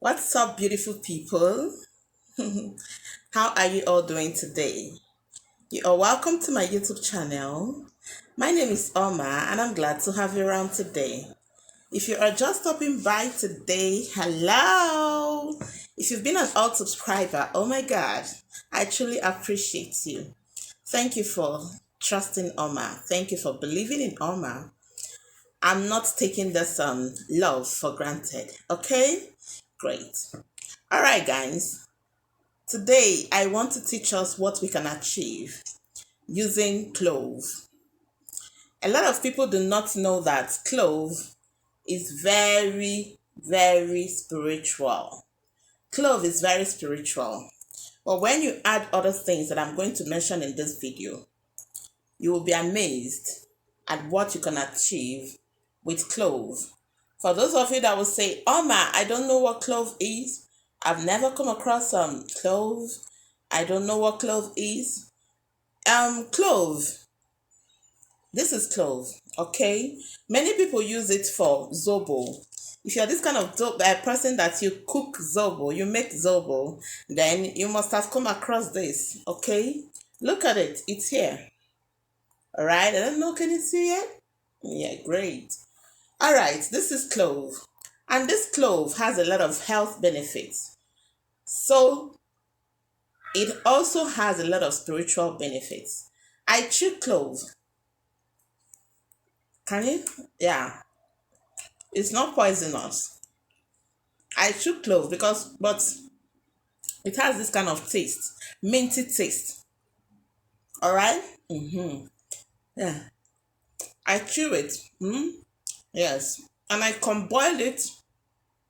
What's up, beautiful people? How are you all doing today? You are welcome to my YouTube channel. My name is Oma, and I'm glad to have you around today. If you are just stopping by today, hello! If you've been an old subscriber, oh my god, I truly appreciate you. Thank you for trusting Oma. Thank you for believing in Oma. I'm not taking this love for granted, okay? Great. All right, guys. Today, I want to teach us what we can achieve using clove. A lot of people do not know that clove is very spiritual. Clove is very spiritual. But when you add other things that I'm going to mention in this video, you will be amazed at what you can achieve with clove. For those of you that will say, Oma, I don't know what clove is. I've never come across some clove. I don't know what clove is. Clove. This is clove, okay? Many people use it for zobo. If you're this kind of person that you cook zobo, you make zobo, then you must have come across this, okay? Look at it. It's here. All right. I don't know. Can you see it? Yeah, great. All right. This is clove. And this clove has a lot of health benefits. So it also has a lot of spiritual benefits. I chew clove. Can you? Yeah. It's not poisonous. I chew clove but it has this kind of taste, minty taste. All right. Yeah. I chew it. Yes. And I can boil it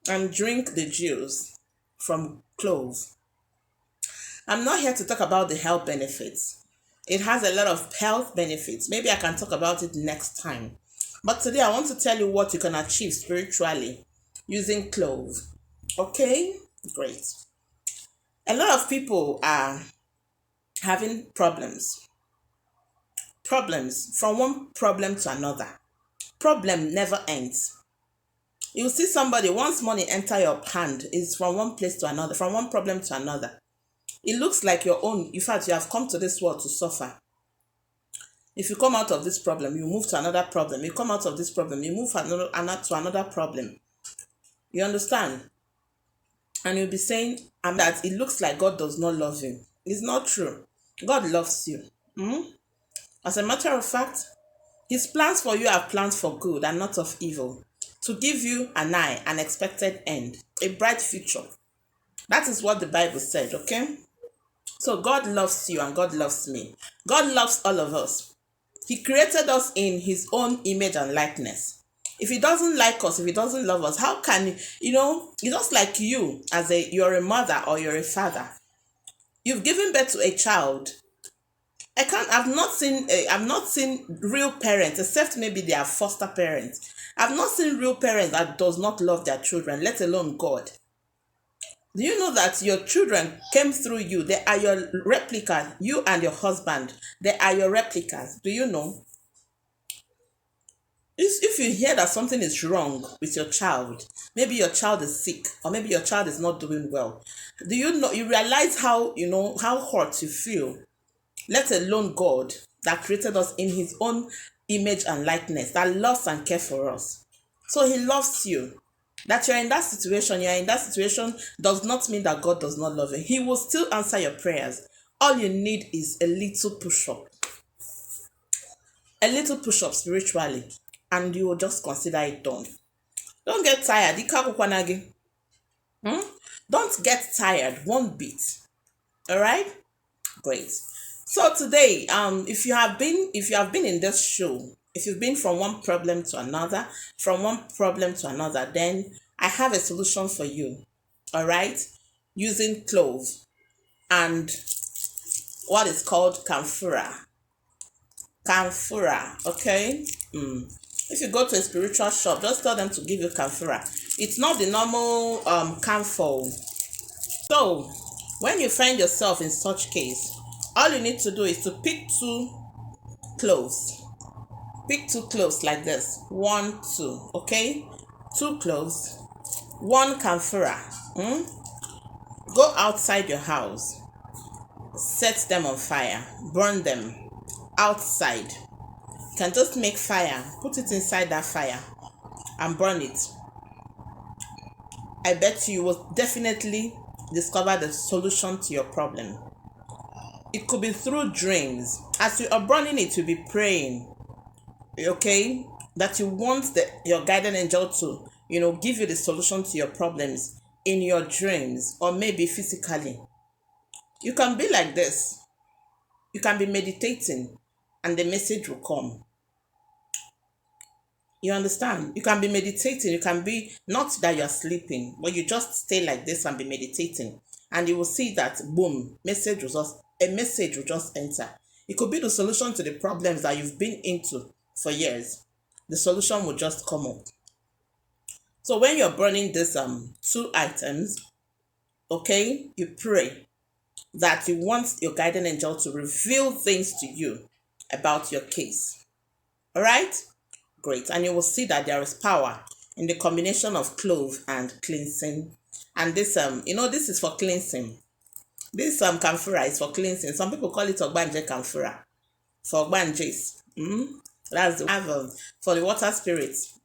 and drink the juice from clove. I'm not here to talk about the health benefits. It has a lot of health benefits. Maybe I can talk about it next time. But today I want to tell you what you can achieve spiritually using clove. Okay? Great. A lot of people are having problems. Problems from one problem to another. Problem never ends. You see somebody, once money enter your hand, is from one place to another, from one problem to another. It looks like your own. In fact, you have come to this world to suffer. If you come out of this problem, you move to another problem. You come out of this problem, you move to another problem. You understand? And you'll be saying that it looks like God does not love you. It's not true. God loves you. As a matter of fact, his plans for you are plans for good and not of evil, to give you an expected end, a bright future. That is what the Bible said, okay? So God loves you and God loves me. God loves all of us. He created us in his own image and likeness. If he doesn't like us, if he doesn't love us, how can it's just like you you're a mother or you're a father. You've given birth to a child. I've not seen real parents, except maybe they are foster parents. I've not seen real parents that does not love their children, let alone God. Do you know that your children came through you? They are your replicas. You and your husband, they are your replicas. Do you know? If you hear that something is wrong with your child, maybe your child is sick or maybe your child is not doing well, do you realize how hurt you feel? Let alone God that created us in his own image and likeness, that loves and cares for us. So he loves you. That you're in that situation does not mean that God does not love you. He will still answer your prayers. All you need is a little push-up. A little push-up spiritually, and you will just consider it done. Don't get tired. Don't get tired one bit. All right? Great. So today, if you have been in this show, if you've been from one problem to another, then I have a solution for you. All right? Using clove and what is called camphora. Camphora, okay? If you go to a spiritual shop, just tell them to give you camphora. It's not the normal camphor. So, when you find yourself in such case, all you need to do is to pick two cloves. Pick two cloves like this. 1, 2, okay? Two cloves. One camphora. Go outside your house, set them on fire, burn them outside. You can just make fire, put it inside that fire and burn it. I bet you will definitely discover the solution to your problem. It could be through dreams. As you are burning it, you'll be praying, okay, that you want your guardian angel to, give you the solution to your problems in your dreams or maybe physically. You can be like this. You can be meditating and the message will come. You understand? You can be meditating. You can be, not that you're sleeping, but you just stay like this and be meditating. And you will see that, boom, a message will just enter. It could be the solution to the problems that you've been into for years. The solution will just come up. So when you're burning these two items, okay, you pray that you want your guardian angel to reveal things to you about your case. All right? Great. And you will see that there is power in the combination of clove and cleansing. And this, this is for cleansing. This camphora is for cleansing. Some people call it Ogbanje camphora. For Ogbanjes. That's the have for the water spirits.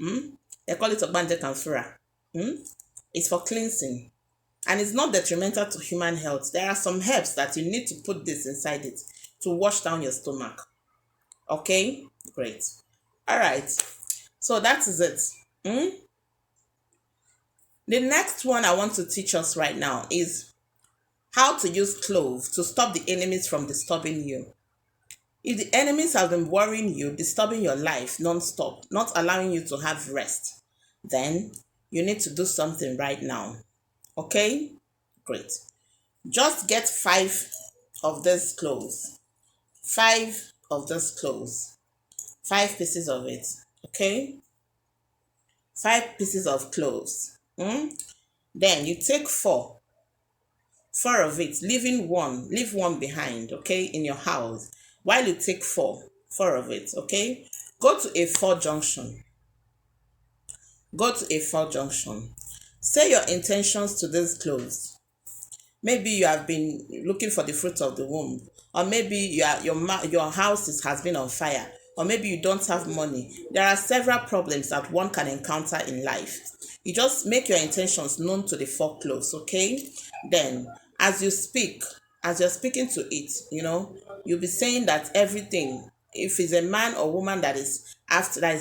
They call it Ogbanje camphora. It's for cleansing. And it's not detrimental to human health. There are some herbs that you need to put this inside it to wash down your stomach. Okay? Great. All right. So that is it. The next one I want to teach us right now is how to use clove to stop the enemies from disturbing you. If the enemies have been worrying you, disturbing your life non-stop, not allowing you to have rest, then you need to do something right now. Okay? Great. Just get 5 of these cloves. 5 of these cloves. 5 pieces of it. Okay? 5 pieces of cloves. Then you take 4 of it, leave one behind, okay, in your house. While you take 4 of it, okay, go to a 4 junction. Say your intentions to these cloves. Maybe you have been looking for the fruit of the womb, or maybe your house has been on fire, or maybe you don't have money. There are several problems that one can encounter in life. You just make your intentions known to the 4 cloves, okay? Then, as you're speaking to it, you'll be saying that everything, if it's a man or woman that is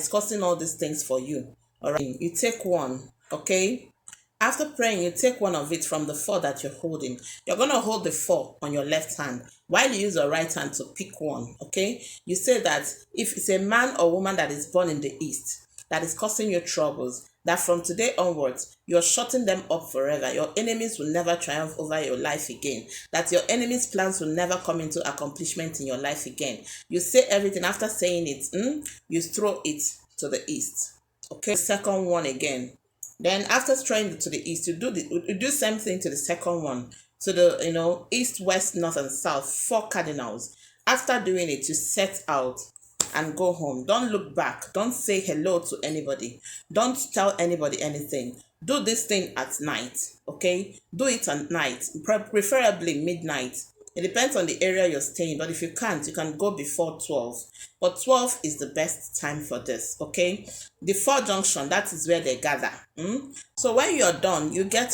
causing all these things for you, all right, you take one, okay? After praying, you take one of it from the 4 that you're holding. You're going to hold the 4 on your left hand while you use your right hand to pick one, okay? You say that if it's a man or woman that is born in the east that is causing you troubles, that from today onwards, you're shutting them up forever. Your enemies will never triumph over your life again. That your enemies' plans will never come into accomplishment in your life again. You say everything. After saying it, you throw it to the east. Okay, second one again. Then after throwing it to the east, you do same thing to the second one. To the, east, west, north, and south, 4 cardinals. After doing it, you set out and go home. Don't look back. Don't say hello to anybody. Don't tell anybody anything. Do this thing at night, okay? Do it at night, preferably midnight. It depends on the area you're staying, but if you can't, you can go before 12. But 12 is the best time for this, okay? The 4 junction, that is where they gather. So when you're done, you get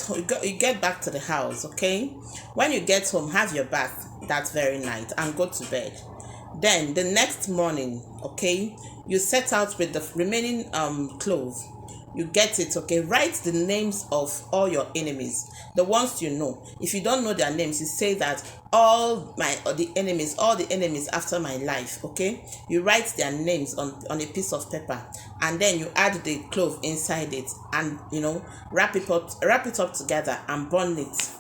back to the house, okay? When you get home, have your bath that very night and go to bed. Then the next morning, okay, you set out with the remaining clove. You get it, okay? Write the names of all your enemies, the ones you know. If you don't know their names, you say that all the enemies after my life, okay? You write their names on a piece of paper, and then you add the clove inside it, and wrap it up together and burn it,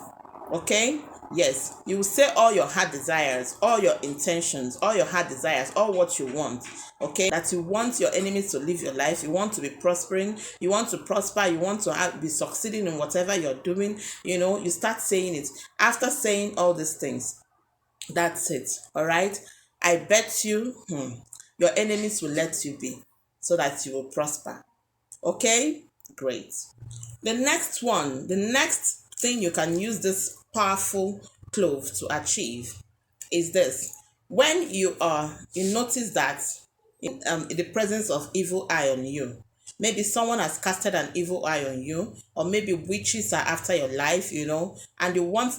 okay? Yes, you will say all your heart desires, all your intentions, all your heart desires, all what you want, okay? That you want your enemies to live your life, you want to be prospering, you want to prosper, you want to be succeeding in whatever you're doing, you start saying it. After saying all these things, that's it, all right? I bet you, your enemies will let you be so that you will prosper, okay? Great. The next thing you can use this powerful clove to achieve is this. When you notice that in the presence of evil eye on you, maybe someone has casted an evil eye on you, or maybe witches are after your life, and you want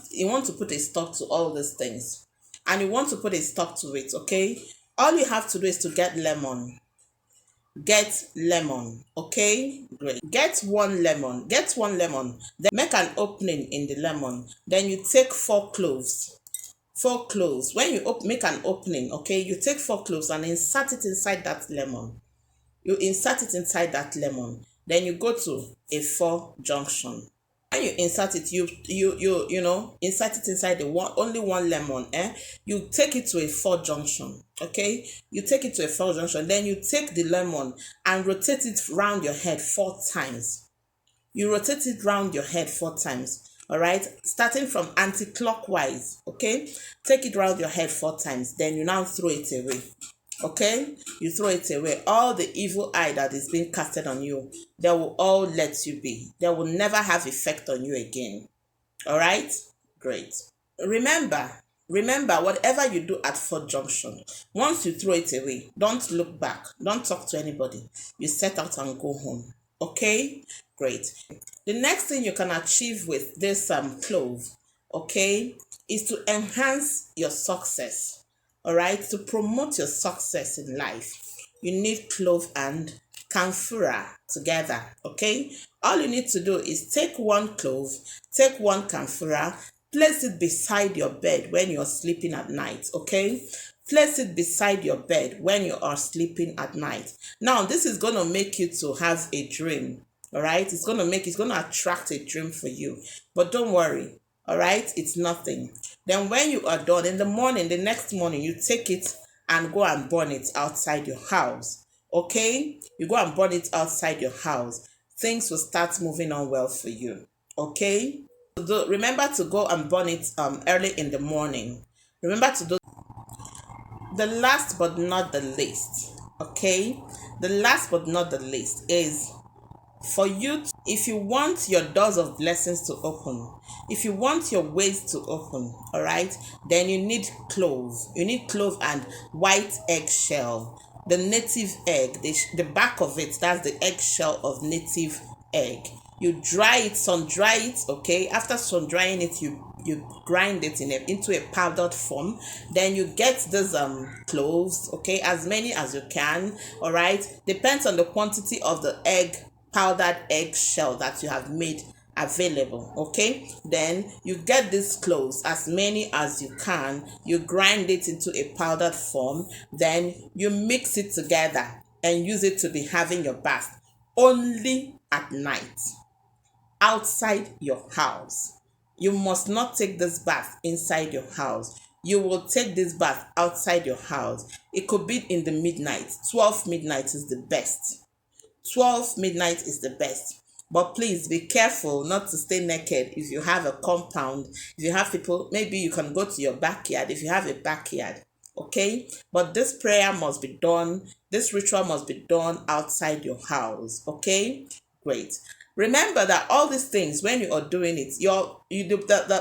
to put a stop to all these things, and you want to put a stop to it. Okay, all you have to do is to get lemon. Get lemon. Okay, great. Get one lemon, then make an opening in the lemon. Then you take four cloves. Four cloves. When you make an opening, okay, you take four cloves and insert it inside that lemon. Then you go to a four junction. When you insert it, you insert it inside the only one lemon. You take it to a four junction. Okay, you take it to a four junction. Then you take the lemon and rotate it round your head 4 times. You rotate it round your head 4 times. All right, starting from anti-clockwise. Okay, take it round your head 4 times. Then you now throw it away. Okay, you throw it away. All the evil eye that is being casted on you, they will all let you be. They will never have effect on you again. All right, great. Remember, whatever you do at fourth junction, once you throw it away, don't look back. Don't talk to anybody. You set out and go home. Okay, great. The next thing you can achieve with this clove, okay, is to enhance your success. All right, to promote your success in life, you need clove and camphora together. Okay, all you need to do is take one clove, take one camphora, place it beside your bed when you're sleeping at night. Okay, place it beside your bed when you are sleeping at night. Now this is going to make you to have a dream. All right, it's going to attract a dream for you, but don't worry. All right, it's nothing. Then when you are done in the next morning, you take it and go and burn it outside your house. Okay, you go and burn it outside your house. Things will start moving on well for you. Okay, remember to go and burn it early in the morning. Remember to do the last but not the least. Okay, the last but not the least is for you if you want your doors of blessings to open, if you want your ways to open, all right, then you need clove and white eggshell, the native egg, the back of it, that's the eggshell of native egg. You dry it, sun dry it. Okay, after sun drying it, you grind it into a powdered form. Then you get these cloves, okay, as many as you can. All right, depends on the quantity of the powdered eggshell that you have made available. Okay, then you get these cloves, as many as you can. You grind it into a powdered form. Then you mix it together and use it to be having your bath only at night outside your house. You must not take this bath inside your house. You will take this bath outside your house. It could be in the midnight. 12 midnight is the best. 12 midnight is the best. But please be careful not to stay naked if you have a compound. If you have people, maybe you can go to your backyard if you have a backyard. Okay? But this prayer must be done, this ritual must be done outside your house. Okay? Great. Remember that all these things, when you are doing it,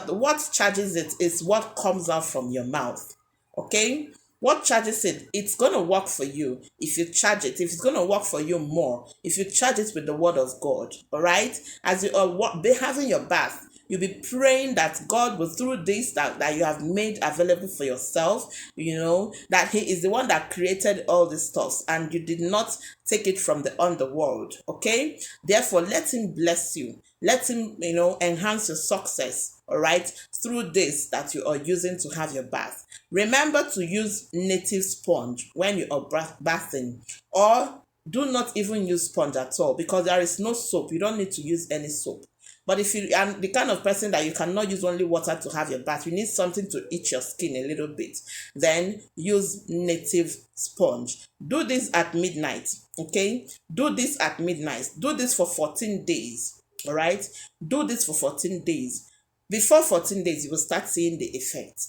what charges it is what comes out from your mouth. Okay? What charges it? It's going to work for you if you charge it. If it's going to work for you more, if you charge it with the word of God. All right? As you are having your bath, you'll be praying that God will, through this that you have made available for yourself, that He is the one that created all these stuffs and you did not take it from the underworld. Okay? Therefore, let Him bless you. Let Him, enhance your success. All right? Through this that you are using to have your bath. Remember to use native sponge when you are bathing, or do not even use sponge at all, because there is no soap. You don't need to use any soap. But if you are the kind of person that you cannot use only water to have your bath, you need something to itch your skin a little bit, then use native sponge. Do this at midnight. Okay? Do this at midnight. Do this for 14 days. All right? Do this for 14 days. Before 14 days, you will start seeing the effect.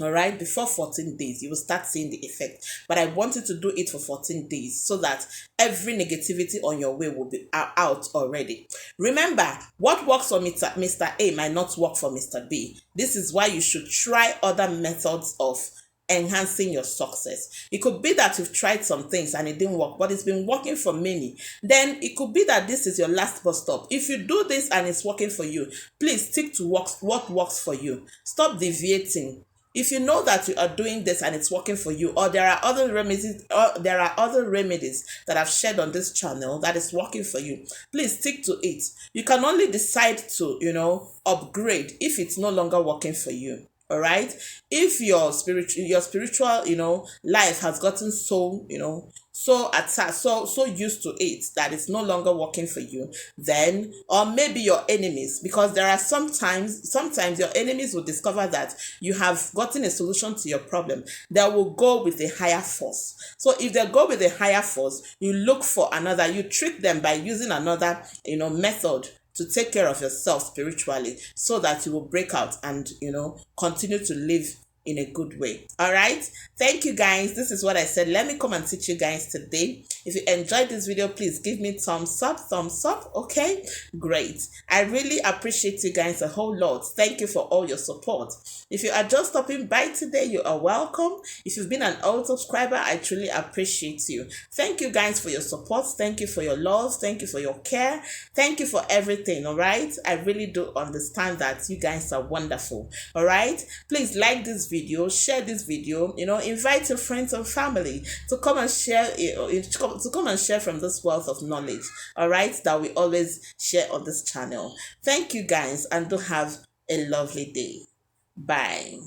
All right, before 14 days, you will start seeing the effect. But I want you to do it for 14 days so that every negativity on your way will be out already. Remember, what works for Mr. A might not work for Mr. B. This is why you should try other methods of enhancing your success. It could be that you've tried some things and it didn't work, but it's been working for many. Then it could be that this is your last bus stop. If you do this and it's working for you, please stick to what works for you. Stop deviating. If you know that you are doing this and it's working for you, or there are other remedies, that I've shared on this channel that is working for you, please stick to it. You can only decide to, upgrade if it's no longer working for you. All right, if your spiritual life has gotten so attached, so used to it that it's no longer working for you, then, or maybe your enemies, because there are sometimes your enemies will discover that you have gotten a solution to your problem. They will go with a higher force. So if they go with a higher force, you look for another, you trick them by using another method to take care of yourself spiritually, so that you will break out and continue to live in a good way. All right, thank you guys. This is what I said. Let me come and teach you guys today. If you enjoyed this video, please give me thumbs up. Okay, great. I really appreciate you guys a whole lot. Thank you for all your support. If you are just stopping by today, you are welcome. If you've been an old subscriber, I truly appreciate you. Thank you guys for your support. Thank you for your love. Thank you for your care. Thank you for everything. All right, I really do understand that you guys are wonderful. All right, please like this video, share this video, invite your friends and family to come and share from this wealth of knowledge, all right, that we always share on this channel. Thank you guys, and do have a lovely day. Bye.